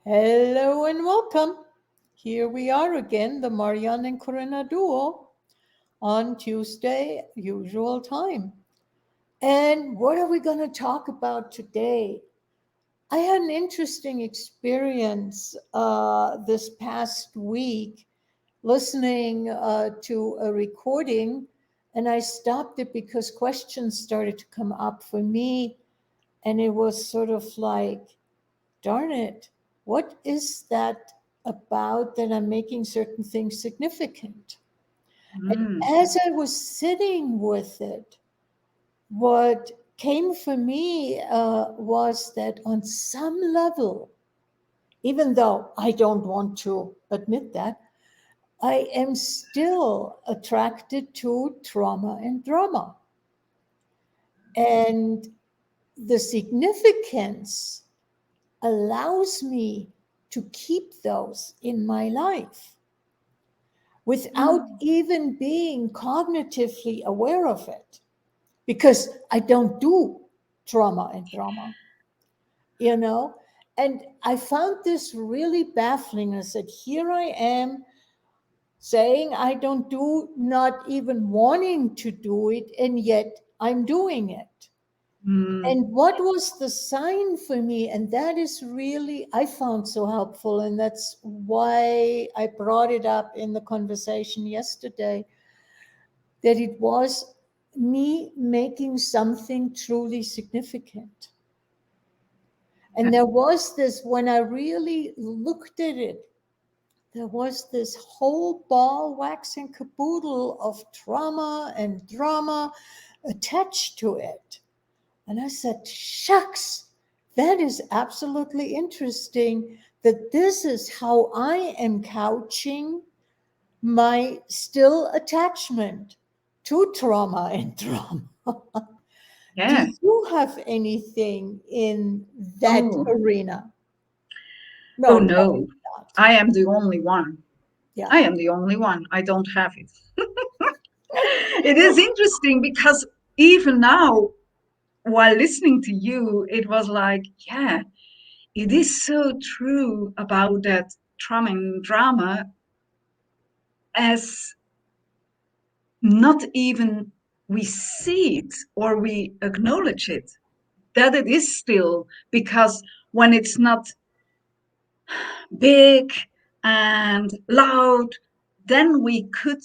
Hello and welcome. Here we are again, the Marianne and Corinna duo on Tuesday, usual time. And what are we going to talk about today? I had an interesting experience this past week listening to a recording, and I stopped it because questions started to come up for me. And it was sort of like, darn it, what is that about that I'm making certain things significant? And Mm. as I was sitting with it, what came for me was that on some level, even though I don't want to admit that, I am still attracted to trauma and drama. And the significance allows me to keep those in my life without even being cognitively aware of it because I don't do trauma and drama, you know? And I found this really baffling. I said, here I am saying I don't do, not even wanting to do it, and yet I'm doing it. Mm. And what was the sign for me? And that is really, I found so helpful. And that's why I brought it up in the conversation yesterday, that it was me making something truly significant. And there was this, when I really looked at it, there was this whole ball wax and caboodle of trauma and drama attached to it. And I said, shucks, that is absolutely interesting that this is how I am couching my still attachment to trauma and drama. Do Yeah. you have anything in that Oh, arena? oh No, no. definitely not. I am the only one. Yeah. I am the only one. I don't have it. It is interesting because even now, while listening to you, it was like, yeah, it is so true about that trauma and drama as not even we see it or we acknowledge it, that it is still because when it's not big and loud, then we could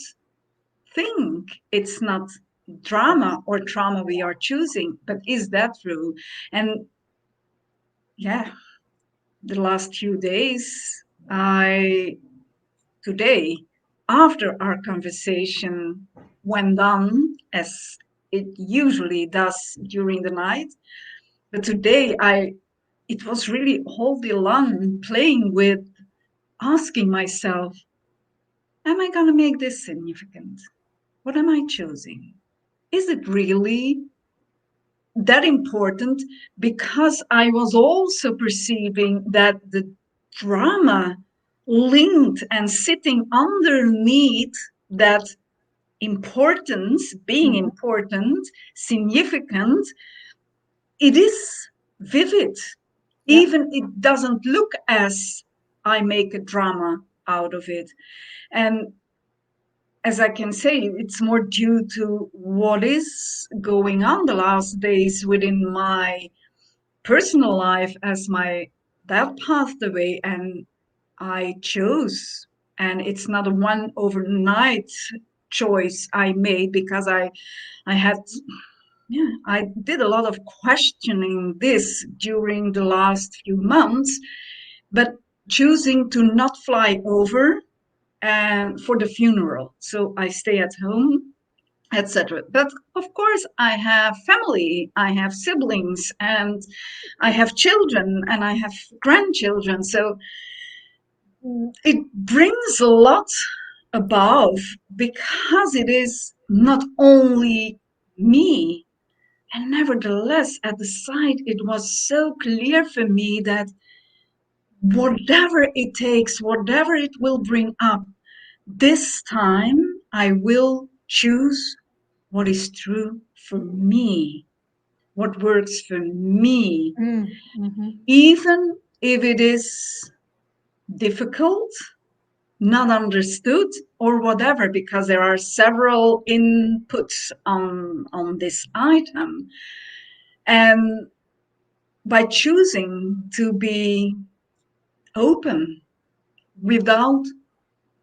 think it's not drama or trauma we are choosing. But is that true? And yeah, the last few days, I today, after our conversation went on, as it usually does during the night, but today it was really all day long playing with asking myself, am I going to make this significant? What am I choosing? Is it really that important? Because I was also perceiving that the drama linked and sitting underneath that importance, being Mhm. important, significant, it is vivid. Yeah. Even it doesn't look as I make a drama out of it. And as I can say, it's more due to what is going on the last days within my personal life as my dad passed away and I chose. And it's not a one overnight choice I made because I had, yeah, I did a lot of questioning this during the last few months, but choosing to not fly over and for the funeral. So I stay at home, etc. But of course, I have family, I have siblings, and I have children, and I have grandchildren. So it brings a lot above because it is not only me. And nevertheless, at the side, it was so clear for me that whatever it takes, whatever it will bring up, this time I will choose what is true for me, what works for me, Mm-hmm. even if it is. difficult, not understood, or whatever, because there are several inputs on this item. And by choosing to be open without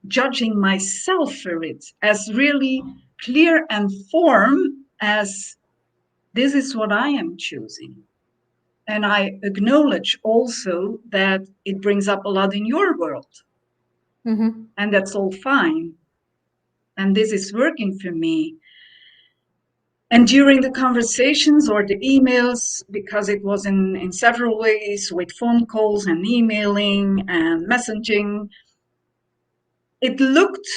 judging myself for it, as really clear and firm as this is what I am choosing. And I acknowledge also that it brings up a lot in your world. Mm-hmm. And that's all fine. And this is working for me. And during the conversations or the emails, because it was in several ways with phone calls and emailing and messaging, it looked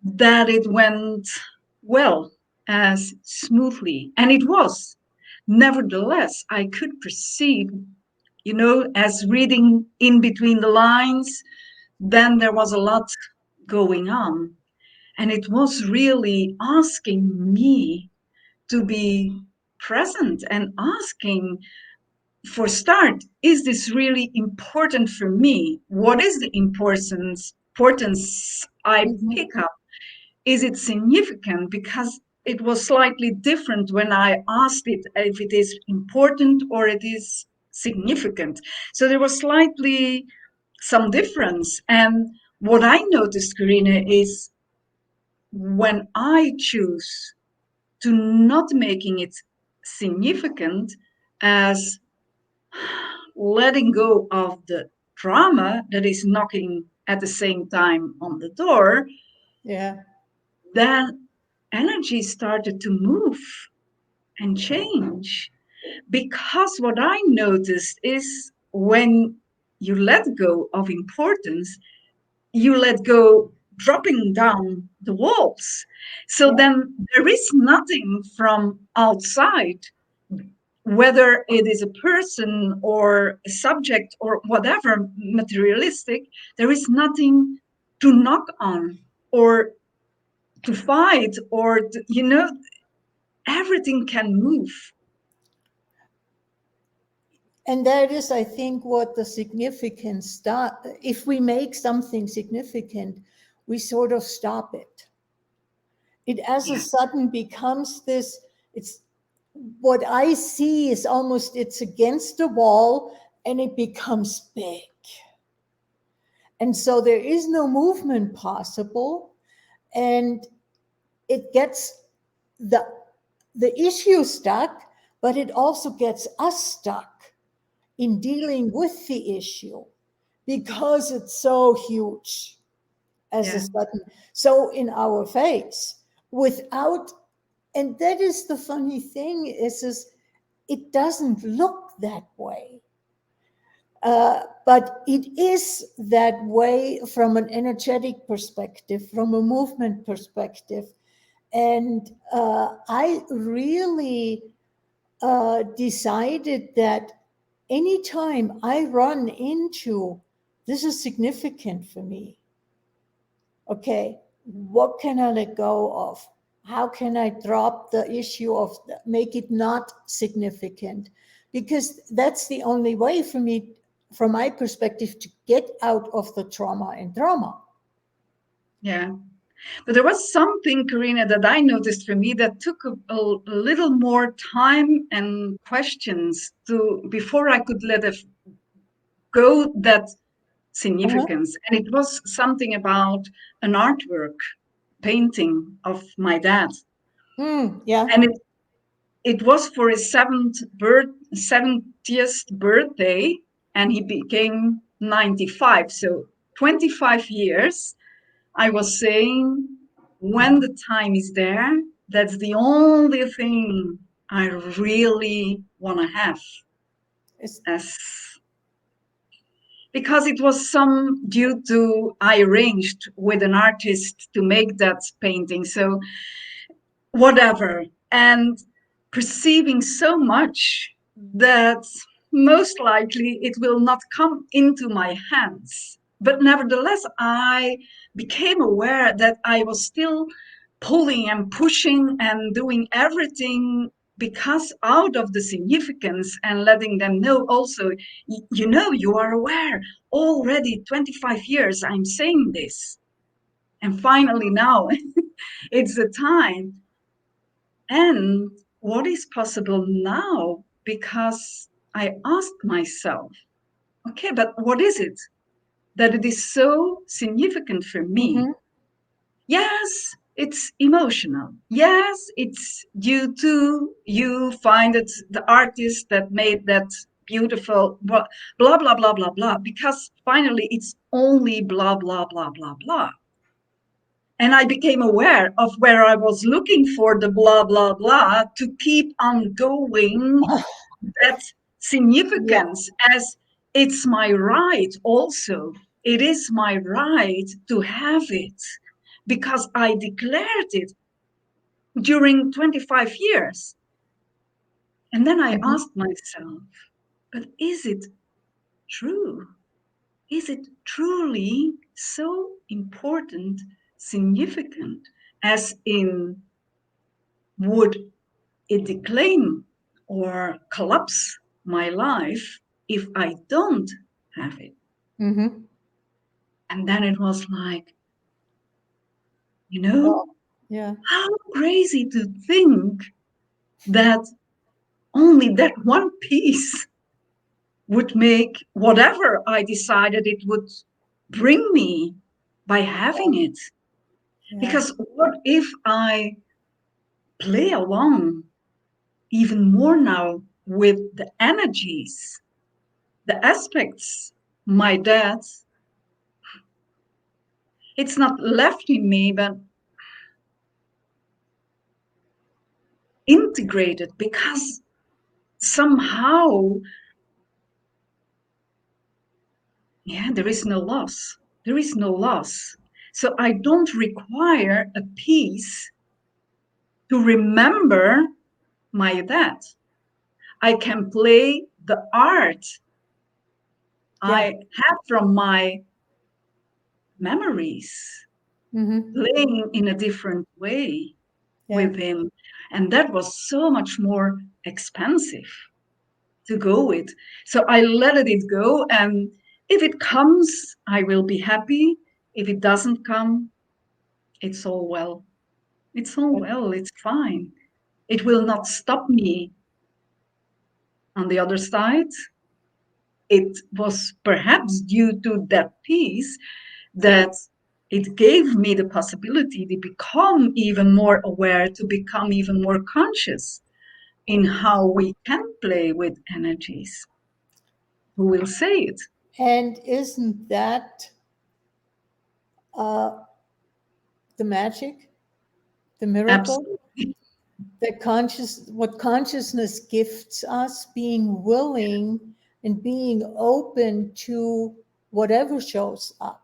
that it went well, as smoothly. And it was. Nevertheless, I could perceive, as reading in between the lines, then there was a lot going on. And it was really asking me to be present and asking, for start, is this really important for me? What is the importance I Mm-hmm. pick up? Is it significant? Because it was slightly different when I asked it if it is important or it is significant. So there was slightly some difference. And what I noticed, Karina, is when I choose to not making it significant, as letting go of the drama that is knocking at the same time on the door, Yeah. then energy started to move and change. Because what I noticed is when you let go of importance, you let go dropping down the walls. So Yeah. then there is nothing from outside, whether it is a person or a subject or whatever materialistic, there is nothing to knock on or to fight or, everything can move. And that is, I think, what the significance start. If we make something significant, we sort of stop it. It as a Yeah. sudden becomes this, it's what I see is almost it's against the wall and it becomes big. And so there is no movement possible. And it gets the issue stuck, but it also gets us stuck in dealing with the issue because it's so huge as a Yeah. sudden, so in our face, without, and that is the funny thing is it doesn't look that way. But it is that way from an energetic perspective, from a movement perspective. And I really decided that anytime I run into this is significant for me, okay, what can I let go of? How can I drop the issue of make it not significant? Because that's the only way for me, from my perspective, to get out of the trauma and drama. Yeah. But there was something, Karina, that I noticed for me that took a little more time and questions to before I could let it go that Uh-huh. significance. And it was something about an artwork painting of my dad. Yeah. And it was for his 70th birthday, and he became 95. So 25 years, I was saying, when the time is there, that's the only thing I really want to have It's, as because it was some due to I arranged with an artist to make that painting. So whatever. And perceiving so much that most likely it will not come into my hands. But nevertheless, I became aware that I was still pulling and pushing and doing everything because out of the significance and letting them know also, you are aware already 25 years I'm saying this. And finally now it's the time. And what is possible now? Because I asked myself, okay, but what is it that it is so significant for me? Mm-hmm. Yes, it's emotional. Yes, it's due to you find it the artist that made that beautiful blah blah blah blah blah blah. Because finally it's only blah blah blah blah blah. And I became aware of where I was looking for the blah blah blah to keep on going that Yeah. significance as it's my right also. It is my right to have it because I declared it during 25 years. And then I Mm-hmm. asked myself, but is it true? Is it truly so important, significant, as in would it decline or collapse my life if I don't have it? Mm-hmm. And then it was like, Well, yeah. how crazy to think that only that one piece would make whatever I decided it would bring me by having it. Yeah. Because what if I play along even more now with the energies, the aspects my dad, it's not left in me, but integrated because somehow, yeah, there is no loss. There is no loss. So I don't require a piece to remember my dad. I can play the art Yeah. I have from my memories, Mm-hmm. playing in a different way Yeah. with him. And that was so much more expensive to go with. So I let it go. And if it comes, I will be happy. If it doesn't come, it's all well. It's all well. It's fine. It will not stop me. On the other side, it was perhaps due to that piece that it gave me the possibility to become even more aware, to become even more conscious in how we can play with energies. Who will say it? And isn't that uh, the magic, the miracle? Absolutely. That what consciousness gifts us, being willing and being open to whatever shows up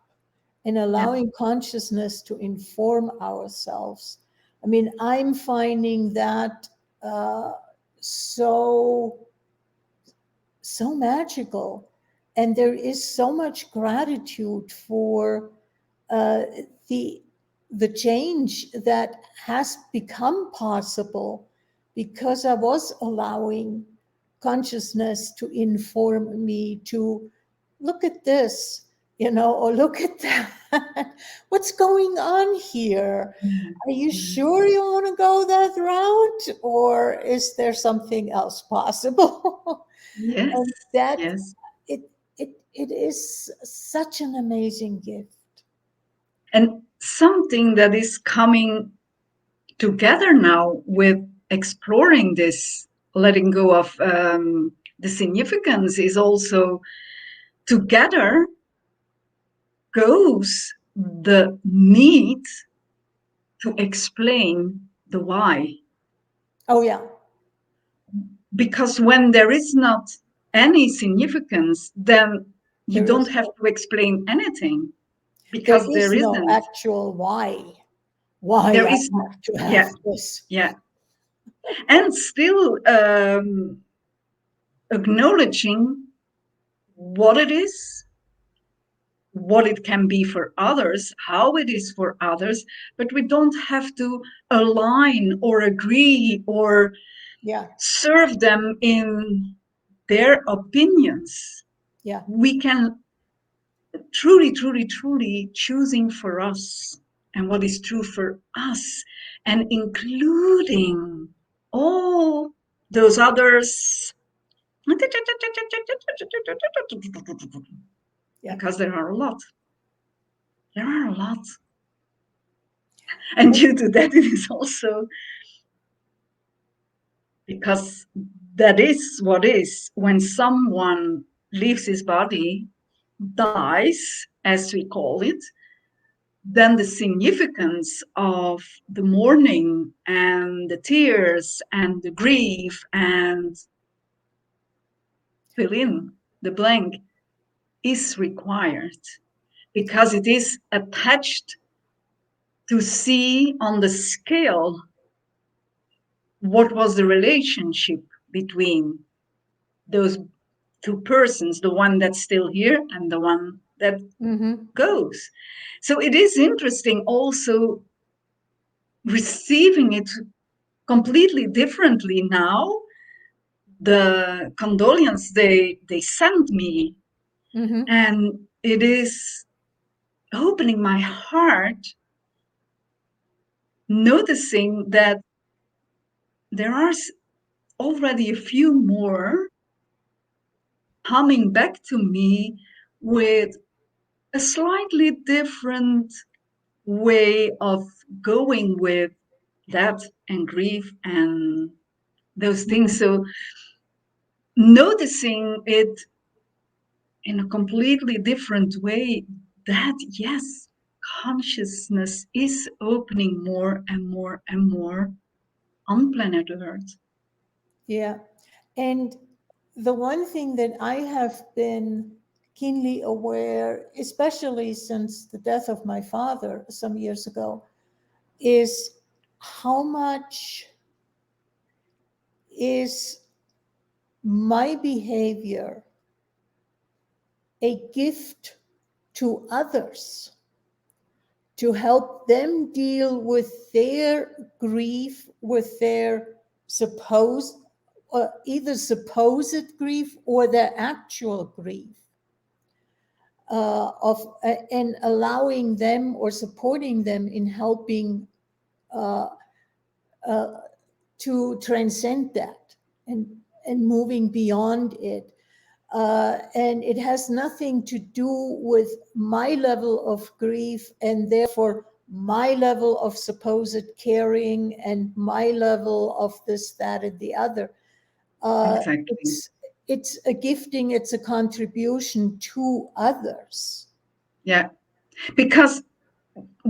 and Yeah. allowing consciousness to inform ourselves. I mean, I'm finding that uh, so magical, and there is so much gratitude for uh, the change that has become possible because I was allowing consciousness to inform me to look at this, or look at that. What's going on here? Mm. Are you Mm. sure you want to go that route, or is there something else possible? Yes. And that Yes. it is such an amazing gift. And something that is coming together now with exploring this, letting go of the significance is also together goes the need to explain the why. Oh yeah, Because when there is not any significance, then you there don't is have to explain anything there because there is no isn't. actual why. Why There I is, have to have yeah, this. yeah. And still acknowledging what it is, what it can be for others, how it is for others, but we don't have to align or agree or Yeah. serve them in their opinions. Yeah. We can truly, truly, truly choosing for us and what is true for us, and including all those others, Yeah. because there are a lot. There are a lot. And due to that, it is also because that is what is when someone leaves his body, dies, as we call it, then the significance of the mourning and the tears and the grief and fill in the blank is required, because it is attached to see on the scale what was the relationship between those two persons, the one that's still here and the one that goes. So it is interesting also receiving it completely differently now. The condolence they sent me, and it is opening my heart, noticing that there are already a few more coming back to me with a slightly different way of going with that and grief and those things. So noticing it in a completely different way, that yes, consciousness is opening more and more and more on planet Earth. Yeah. And the one thing that I have been keenly aware, especially since the death of my father some years ago, is how much is my behavior a gift to others to help them deal with their grief, with their supposed, either supposed grief or their actual grief, and allowing them or supporting them in helping uh, uh, to transcend that and moving beyond it. And it has nothing to do with my level of grief and therefore my level of supposed caring and my level of this, that, and the other. Exactly. It's a gifting, it's a contribution to others. Yeah, because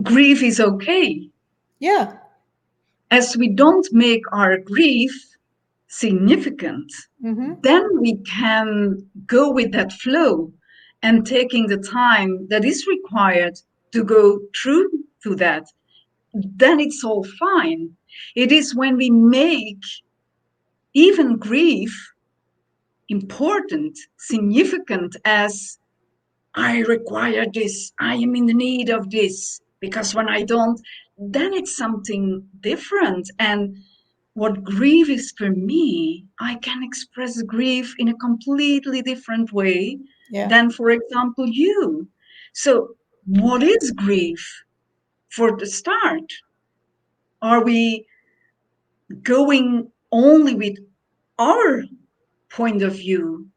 grief is okay. Yeah. As we don't make our grief significant, then we can go with that flow and taking the time that is required to go through to that. Then it's all fine. It is when we make even grief important, significant, as I require this, I am in the need of this, because when I don't, then it's something different. And what grief is for me, I can express grief in a completely different way than, for example, you. So, what is grief for the start? Are we going only with our point of view?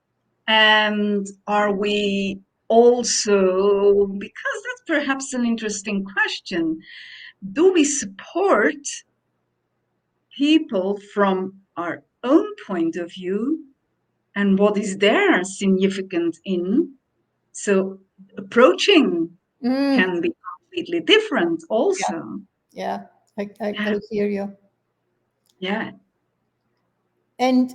And are we also, because that's perhaps an interesting question, do we support people from our own point of view and what is their significant in? So approaching can be completely different also. Yeah, I hear you. Yeah. And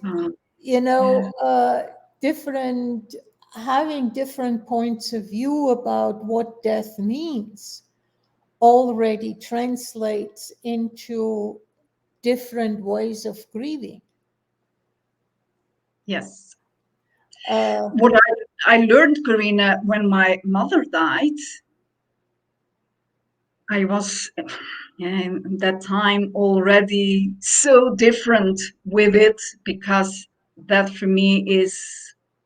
you know, Yeah. different having different points of view about what death means already translates into different ways of grieving. Yes. Uh, What I learned, Karina, when my mother died, I was in that time already so different with it, because that for me is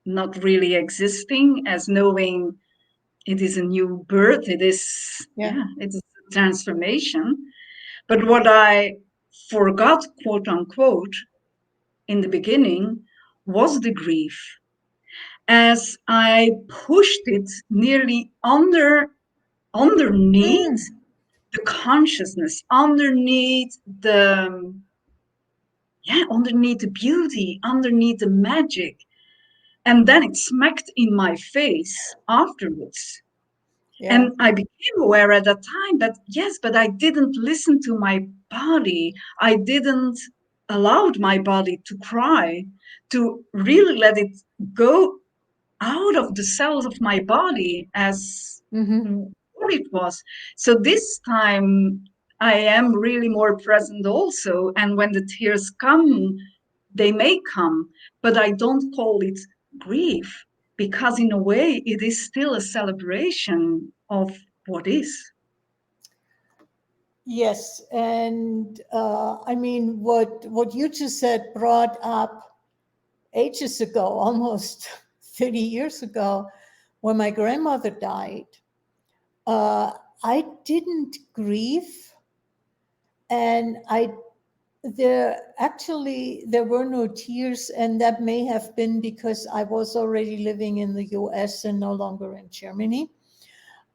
not really existing as knowing it is a new birth. It is, Yeah. it is a transformation. But what I forgot, quote unquote, in the beginning was the grief, as I pushed it nearly underneath Mm. the consciousness, underneath the underneath the beauty, underneath the magic. And then it smacked in my face afterwards. Yeah. And I became aware at that time that, yes, but I didn't listen to my body. I didn't allow my body to cry, to really let it go out of the cells of my body as Mm-hmm. what it was. So this time I am really more present also. And when the tears come, they may come, but I don't call it grief, because in a way it is still a celebration of what is. Yes, and I mean, what you just said brought up ages ago, almost 30 years ago, when my grandmother died. Uh, I didn't grieve, and I there were no tears, and that may have been because I was already living in the U.S. and no longer in Germany.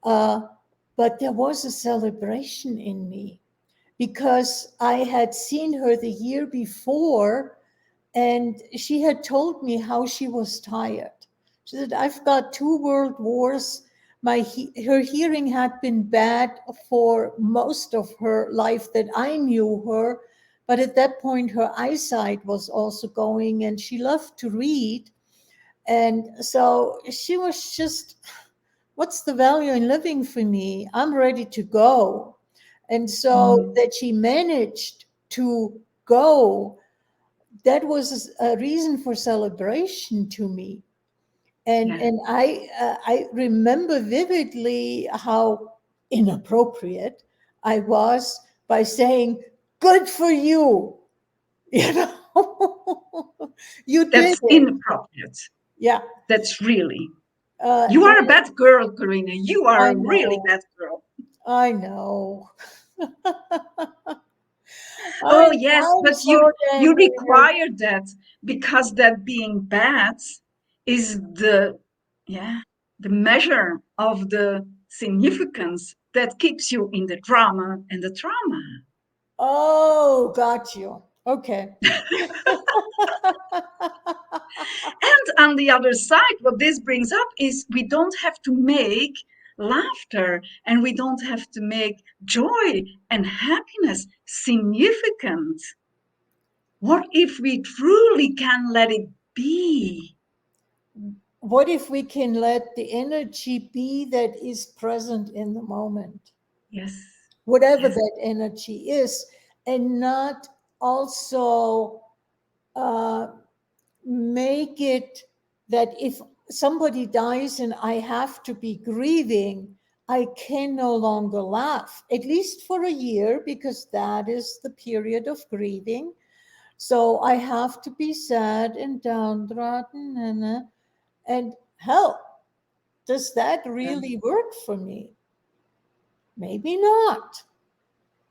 Uh, but there was a celebration in me because I had seen her the year before, and she had told me how she was tired. She said, "I've got 2 world wars. Her hearing had been bad for most of her life that I knew her, but at that point her eyesight was also going, and she loved to read. And so she was just, what's the value in living for me? I'm ready to go." And so Mm, that she managed to go, that was a reason for celebration to me. And yeah. I remember vividly how inappropriate I was by saying, "Good for you," you know. You did That's it. inappropriate. Yeah. That's really. uh, You are a and bad girl, Karina. You are I a really know, bad girl. I know. Oh yes, I'm but so you damn weird. require that, because that being bad is the, yeah, the measure of the significance that keeps you in the drama and the trauma. Oh, got you. Okay. And on the other side, what this brings up is we don't have to make laughter, and we don't have to make joy and happiness significant. What if we truly can let it be? What if we can let the energy be that is present in the moment, Yes, whatever yes. that energy is, and not also uh, make it that if somebody dies and I have to be grieving, I can no longer laugh, at least for a year, because that is the period of grieving. So I have to be sad and downtrodden, and hell, does that Yeah. really work for me? Maybe not.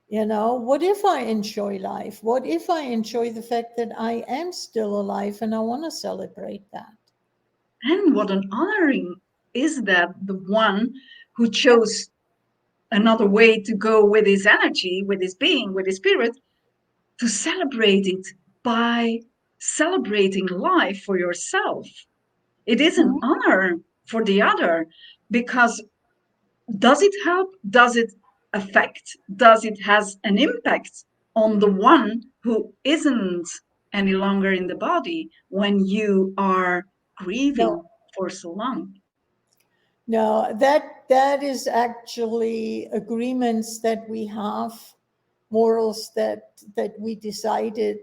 What if I enjoy life? What if I enjoy the fact that I am still alive and I want to celebrate that? And what an honoring is that, the one who Yeah. chose another way to go with his energy, with his being, with his spirit, to celebrate it by celebrating life for yourself. It is an Mhm. honor for the other, because does it help? Does it affect? Does it has an impact on the one who isn't any longer in the body when you are No, grieving for so long? no, that is actually agreements that we have, morals that we decided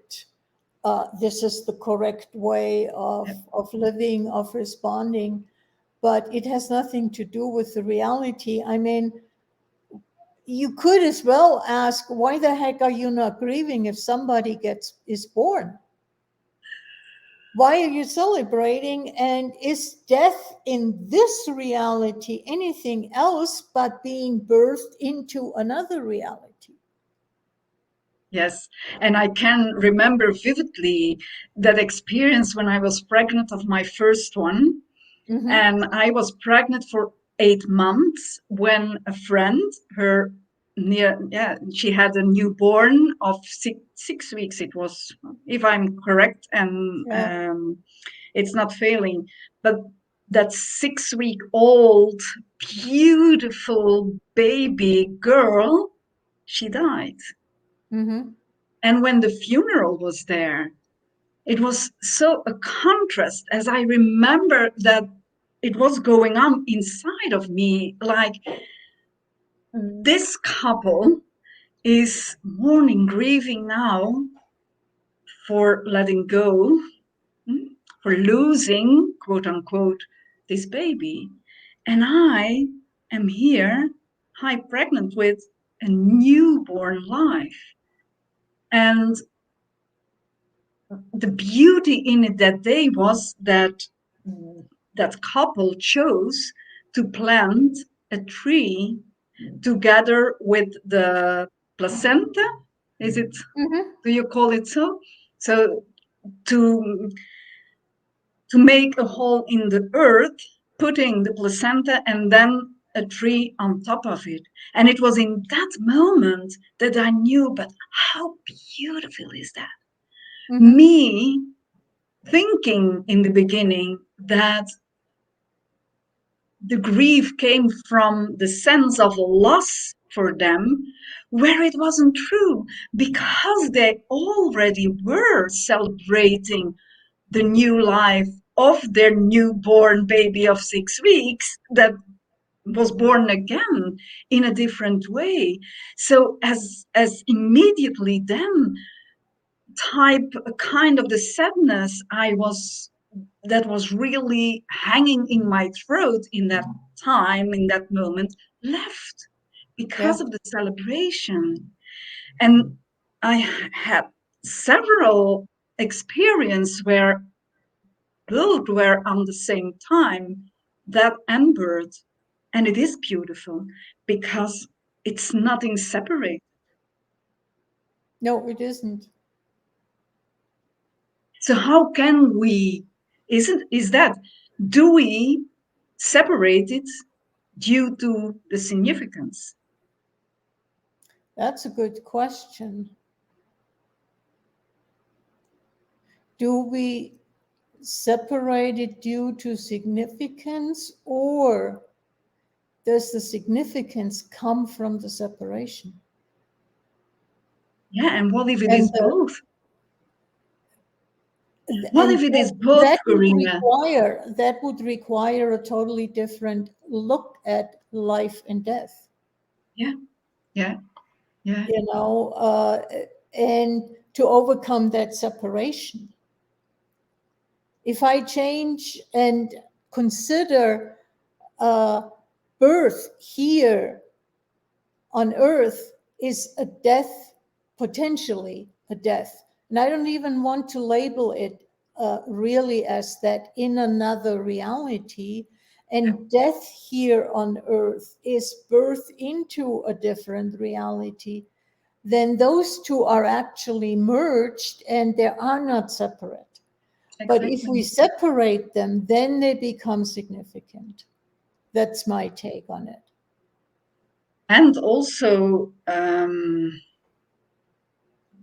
this is the correct way Yep. of living, of responding, but it has nothing to do with the reality. I mean, you could as well ask, why the heck are you not grieving if somebody is born? Why are you celebrating? And is death in this reality anything else but being birthed into another reality? Yes, and I can remember vividly that experience when I was pregnant of my first one. Mm-hmm. And I was pregnant for 8 months when a friend, she had a newborn of 6 weeks. It was, if I'm correct, and Yeah. it's not failing, but that 6-week-old beautiful baby girl, she died. Mm-hmm. And when the funeral was there, it was so a contrast, as I remember that it was going on inside of me, like this couple is mourning, grieving now for letting go, for losing, quote unquote, this baby. And I am here, high pregnant with a newborn life. And the beauty in it that day was that that couple chose to plant a tree together with the placenta. Is it, Mm-hmm. do you call it so? So to make a hole in the earth, putting the placenta and then a tree on top of it. And it was in that moment that I knew, but how beautiful is that? Mm-hmm. Me thinking in the beginning that the grief came from the sense of loss for them, where it wasn't true, because they already were celebrating the new life of their newborn baby of 6 weeks that was born again in a different way. So as immediately then type a kind of the sadness that was really hanging in my throat in that time, in that moment, left because Yeah. of the celebration. And I had several experiences where both were on the same time, that and birth. And it is beautiful because it's nothing separate. No, it isn't. So how can we, is that, do we separate it due to the significance? That's a good question. Do we separate it due to significance, or does the significance come from the separation? Yeah, and what if it And is both? What and if it is both, Corina? that would require a totally different look at life and death. Yeah, yeah, yeah, You know, and to overcome that separation. If I change and consider birth here on earth is a death, potentially a death. And I don't even want to label it really as that in another reality. And death here on earth is birth into a different reality. Then those two are actually merged and they are not separate. But if we exactly. separate them, then they become significant. That's my take on it. And also,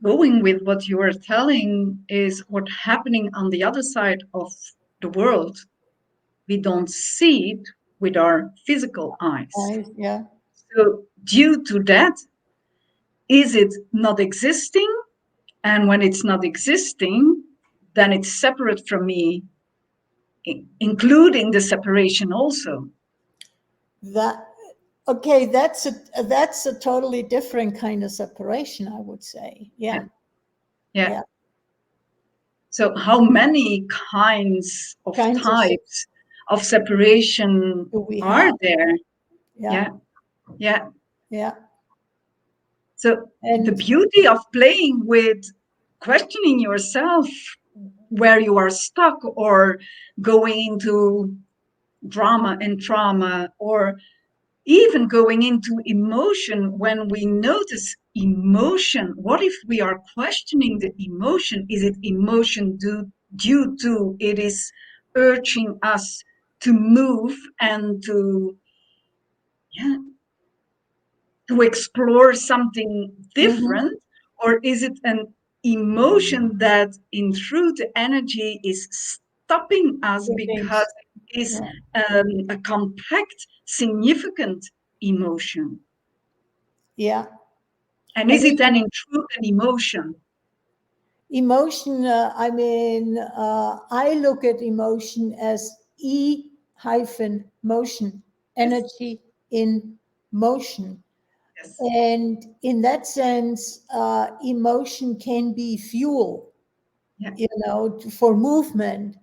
going with what you are telling is what's happening on the other side of the world. We don't see it with our physical eyes. Yeah. So, due to that, is it not existing? And when it's not existing, then it's separate from me, including the separation also. That okay, that's a totally different kind of separation, I would say. Yeah. Yeah. Yeah. Yeah. So, how many kinds of Kinds of types of separation do we are have? there? Yeah. Yeah. Yeah. Yeah. So the And beauty of playing with questioning yourself where you are stuck, or going into drama and trauma, or even going into emotion. When we notice emotion, what if we are questioning the emotion? Is it emotion due to it is urging us to move and to, yeah, to explore something mhm, different? Or is it an emotion that in truth the energy is stopping us the because things. it is Yeah. a compact, significant emotion? Yeah. And And is it then in truth an emotion? emotion, I mean, I look at emotion as E hyphen motion, Yes, energy in motion. yes, And in that sense, emotion can be fuel, yeah, for movement.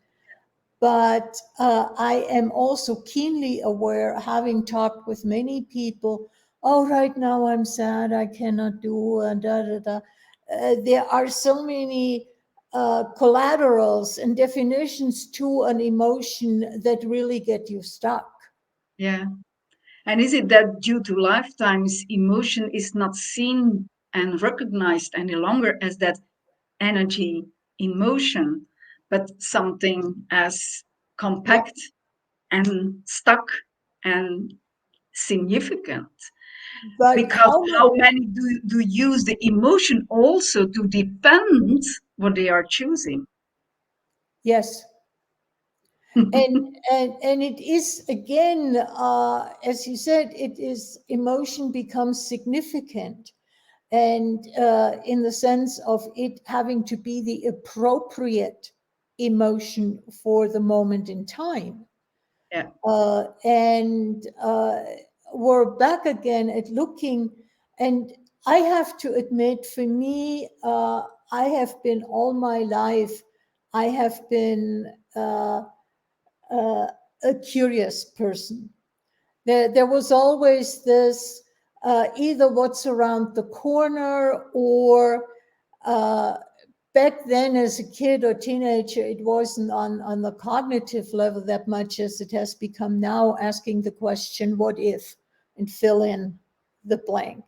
But I am also keenly aware, having talked with many people, oh, right now I'm sad, I cannot do, and da da da. There are so many collaterals and definitions to an emotion that really get you stuck. yeah. And is it that due to lifetimes, emotion is not seen and recognized any longer as that energy in motion, but something as Yeah. compact and stuck and significant? But Because how much? how many do use the emotion also to defend what they are choosing? Yes. And it is again, as you said, it is emotion becomes significant, and in the sense of it having to be the appropriate emotion for the moment in time. Yeah, And we're back again at looking, and I have to admit, for me, I have been all my life, I have been uh, a curious person. There was always this, either what's around the corner, or uh, back then as a kid or teenager, it wasn't on the cognitive level that much as it has become now, asking the question, what if, and fill in the blank.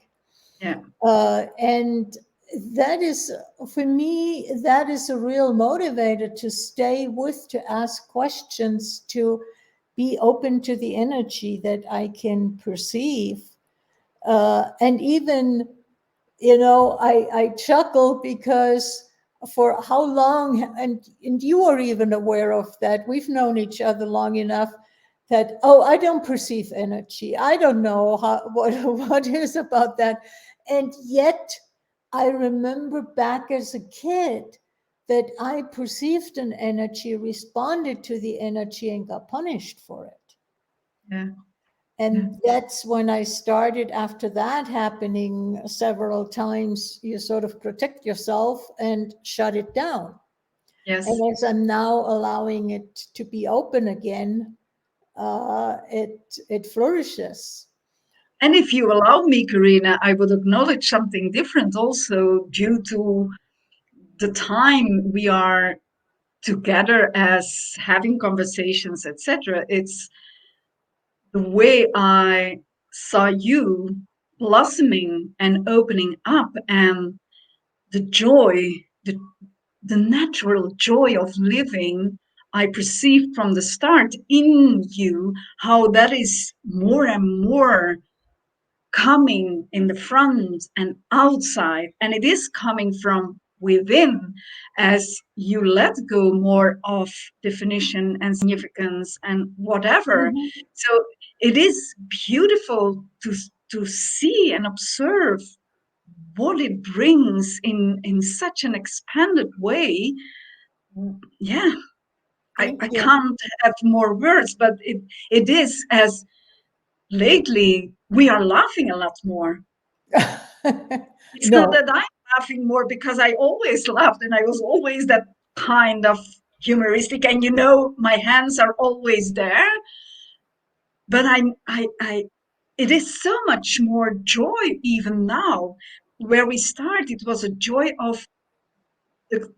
yeah, And that is, for me, that is a real motivator to stay with, to ask questions, to be open to the energy that I can perceive. And even, I chuckle because for how long, and you are even aware of that, we've known each other long enough that, oh, I don't perceive energy. I don't know what is about that. And yet I remember back as a kid that I perceived an energy, responded to the energy, and got punished for it. yeah, yeah. And that's when I started, after that happening several times, you sort of protect yourself and shut it down. Yes. And as I'm now allowing it to be open again, it flourishes. And if you allow me, Karina, I would acknowledge something different also, due to the time we are together as having conversations, etc. It's the way I saw you blossoming and opening up, and the joy, the, the natural joy of living I perceived from the start in you, how that is more and more coming in the front and outside, and it is coming from within as you let go more of definition and significance and whatever. Mhm. So it is beautiful to see and observe what it brings in such an expanded way. Yeah, Thank I you. can't have more words, but it is, as lately we are laughing a lot more. It's not No. that I'm laughing more, because I always laughed and I was always that kind of humoristic, and my hands are always there. But it is so much more joy even now, where we start, it was a joy of the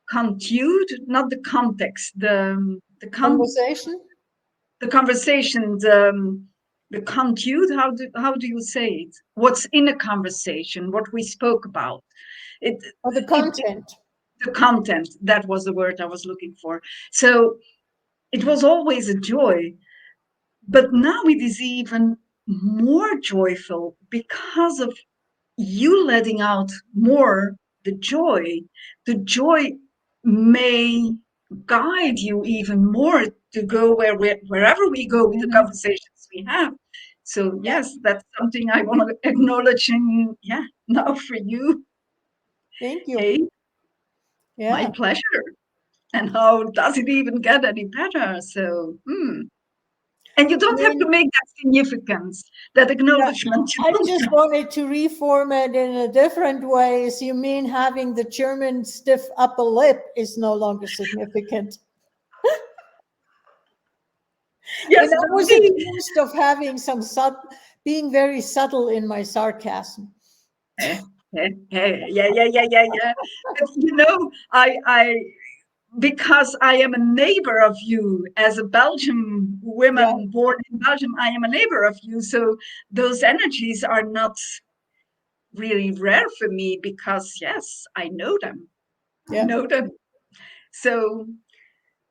contude, not the context, the Conversation? the conversation, the contude. How do you say it? What's in a conversation? What we spoke about? It Or the it content? the content. That was the word I was looking for. So it was always a joy, but now it is even more joyful because of you letting out more the joy. The joy may guide you even more to go wherever we go with the Mhm. conversations we have. So Yeah. yes, that's something I want to acknowledge. And yeah, now for you, Thank you. hey, my Yeah. pleasure. And how does it even get any better? So, and you I don't have to mean, make that significance, that yeah, acknowledgement. You I don't just have. wanted to reformat in a different way. So you mean having the German stiff upper lip is no longer significant? Yes, And I but was see, accused of having being very subtle in my sarcasm. hey, yeah. But because I am a neighbor of you as a Belgian Yeah, woman born in Belgium, I am a neighbor of you. So those energies are not really rare for me because, yes, I know them. I yeah, know them. So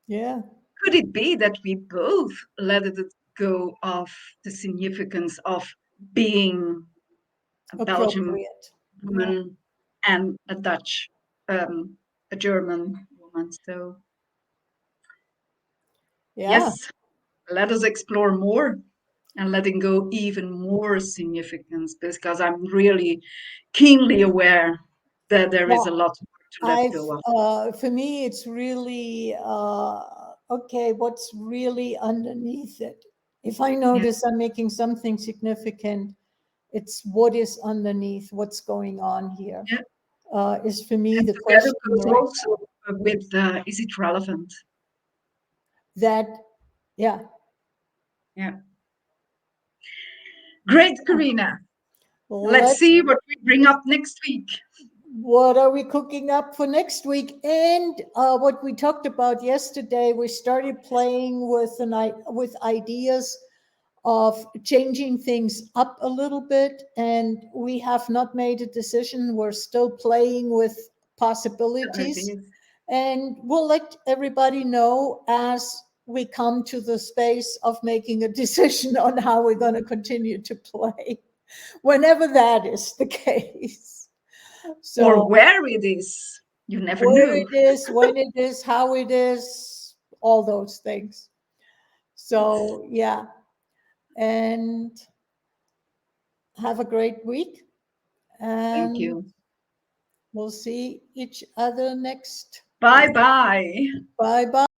yeah. could it be that we both let it go of the significance of being a Belgian Appropriate. Yeah, woman and a Dutch, a German woman? So yeah. yes, let us explore more and letting go even more significance because I'm really keenly aware that there is a Well, lot more to let I've go of. for me, it's really okay. What's really underneath it? If I Yeah, notice I'm making something significant, it's what is underneath, what's going on here, yeah. is for me And the together question goes right also with is it relevant? that, yeah. Yeah. Great, Karina. Let's Let's, see what we bring up next week. what are we cooking up for next week? And what we talked about yesterday, we started playing with ideas of changing things up a little bit, and we have not made a decision. We're still playing with possibilities, Ideas. and we'll let everybody know as we come to the space of making a decision on how we're going to continue to play, whenever that is the case. Or So where it is. You never where know. it is, when it is, how it is, all those things. So yeah, and have a great week. Thank And you. we'll see each other next Bye week. bye. Bye bye.